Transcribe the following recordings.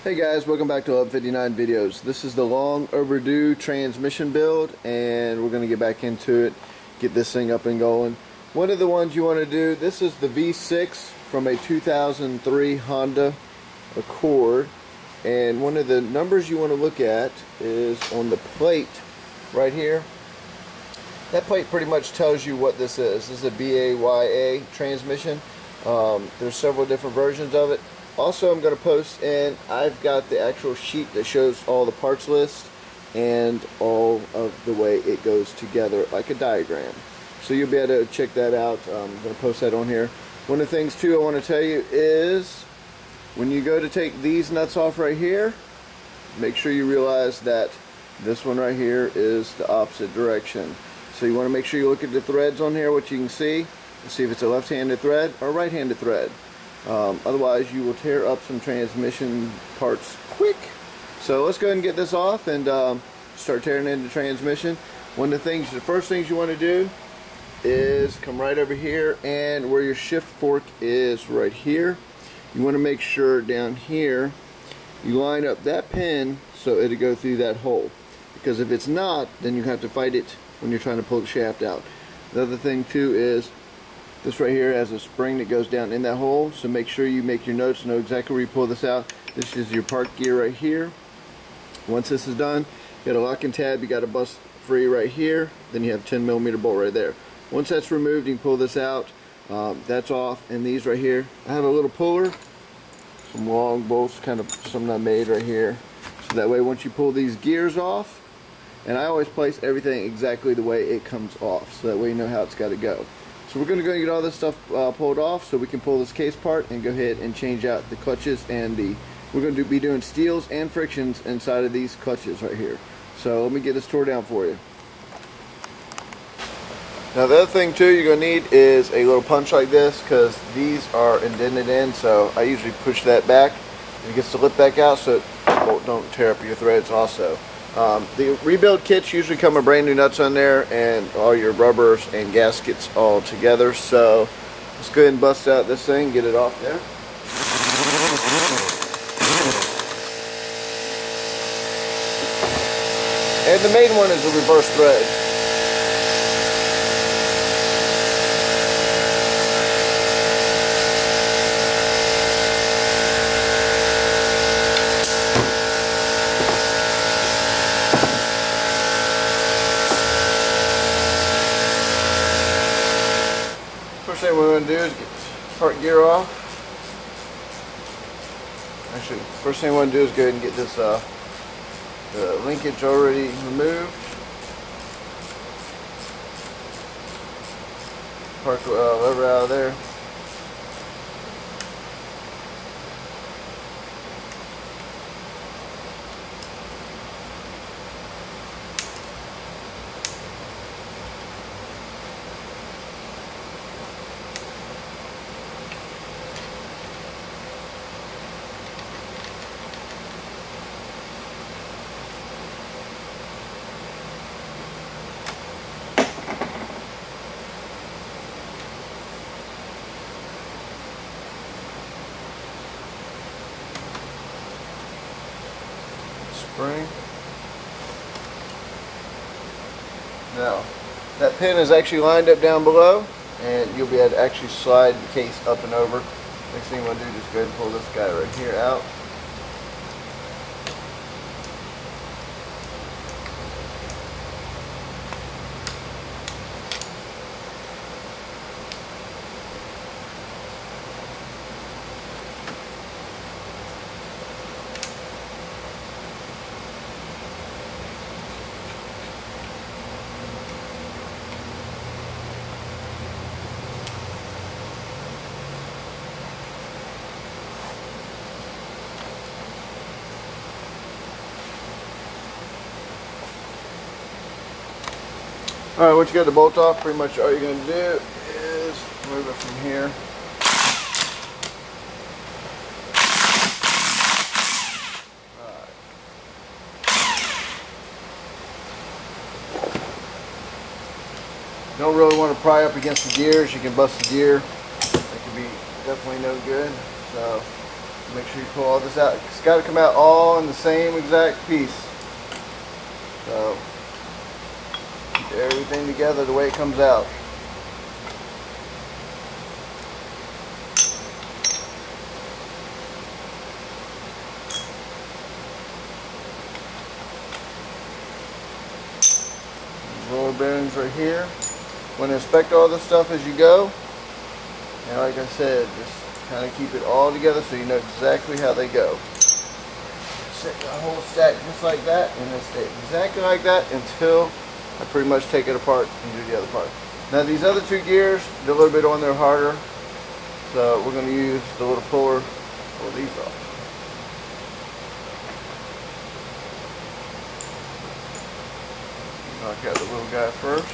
Hey guys, welcome back to 1159 Videos. This is the long overdue transmission build, and we're going to get back into it, get this thing up and going. One of the ones you want to do, this is the V6 from a 2003 Honda Accord, and one of the numbers you want to look at is on the plate right here. That plate pretty much tells you what this is. This is a BAYA transmission. There's several different versions of it. Also, I'm going to post, and I've got the actual sheet that shows all the parts list and all of the way it goes together like a diagram. So you'll be able to check that out. I'm going to post that on here. One of the things too I want to tell you is when you go to take these nuts off right here, make sure you realize that this one right here is the opposite direction. So you want to make sure you look at the threads on here, what you can see, and see if it's a left-handed thread or right-handed thread. Otherwise you will tear up some transmission parts quick. So let's go ahead and get this off and start tearing into the transmission. One of the first things you want to do is come right over here, and where your shift fork is right here, you want to make sure down here you line up that pin so it'll go through that hole, because if it's not, then you have to fight it when you're trying to pull the shaft out. The other thing too is this right here has a spring that goes down in that hole, so make sure you make your notes, know exactly where you pull this out. This is your park gear right here. Once this is done, you got a locking tab, you got a bust free right here, then you have a 10mm bolt right there. Once that's removed, you can pull this out. That's off, and these right here, I have a little puller, some long bolts, kind of something I made right here, so that way once you pull these gears off, and I always place everything exactly the way it comes off, so that way you know how it's got to go. So we're going to go and get all this stuff pulled off so we can pull this case part and go ahead and change out the clutches, and we're going to be doing steels and frictions inside of these clutches right here. So let me get this tore down for you. Now the other thing too you're going to need is a little punch like this, because these are indented in, so I usually push that back and it gets to lip back out so it don't tear up your threads also. The rebuild kits usually come with brand new nuts on there and all your rubbers and gaskets all together. So let's go ahead and bust out this thing, get it off there. And the main one is a reverse thread. First thing we're going to do is get the park gear off. Actually, first thing we want to do is go ahead and get this the linkage already removed. Park lever out of there. Spring. Now, that pin is actually lined up down below, and you'll be able to actually slide the case up and over. Next thing you want to do is just go ahead and pull this guy right here out. Alright, once you got the bolt off, pretty much all you're going to do is move it from here. You don't really want to pry up against the gears. You can bust the gear. That could be definitely no good. So Make sure you pull all this out. It's got to come out all in the same exact piece. So keep everything together the way it comes out. Roller bearings right here. Want to inspect all this stuff as you go. And like I said, just kind of keep it all together so you know exactly how they go. Set the whole stack just like that, and then stay exactly like that until I pretty much take it apart and do the other part. Now these other two gears, they're a little bit on there harder, so we're going to use the little puller to pull these off. Knock out the little guy first.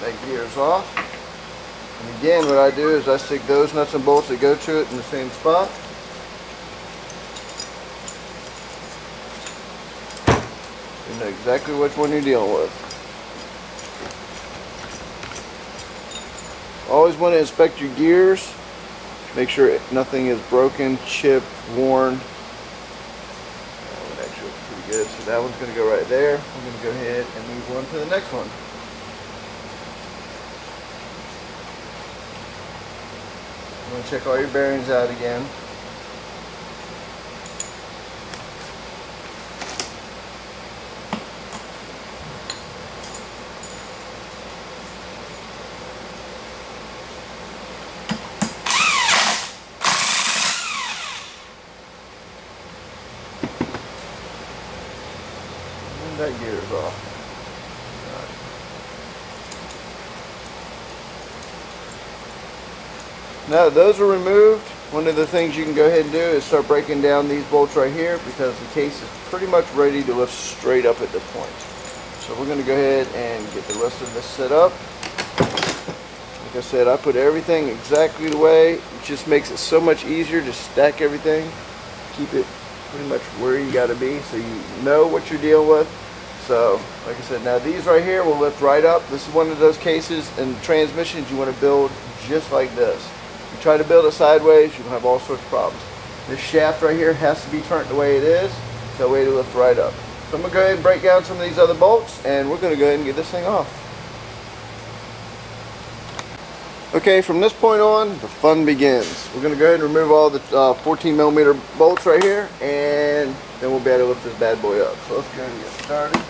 That gear's off. And again, what I do is I stick those nuts and bolts that go to it in the same spot. You know exactly which one you're dealing with. Always want to inspect your gears. Make sure nothing is broken, chipped, worn. That one actually looks pretty good. So that one's going to go right there. I'm going to go ahead and move on to the next one. I'm going to check all your bearings out again. And that gear is off. Now that those are removed, one of the things you can go ahead and do is start breaking down these bolts right here, because the case is pretty much ready to lift straight up at this point. So we're going to go ahead and get the rest of this set up. Like I said, I put everything exactly the way. It just makes it so much easier to stack everything. Keep it pretty much where you got to be so you know what you're dealing with. So, like I said, now these right here will lift right up. This is one of those cases and transmissions you want to build just like this. You try to build it sideways, you'll have all sorts of problems. This shaft right here has to be turned the way it is, so that way to lift right up. So I'm going to go ahead and break down some of these other bolts, and we're going to go ahead and get this thing off. Okay, from this point on, the fun begins. We're going to go ahead and remove all the 14mm bolts right here, and then we'll be able to lift this bad boy up. So let's go ahead and get started.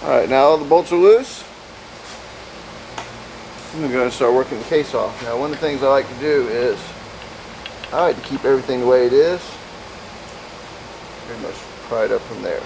Alright, now all the bolts are loose. I'm going to go ahead and start working the case off. Now, one of the things I like to do is I like to keep everything the way it is. Pretty much pry it up from there.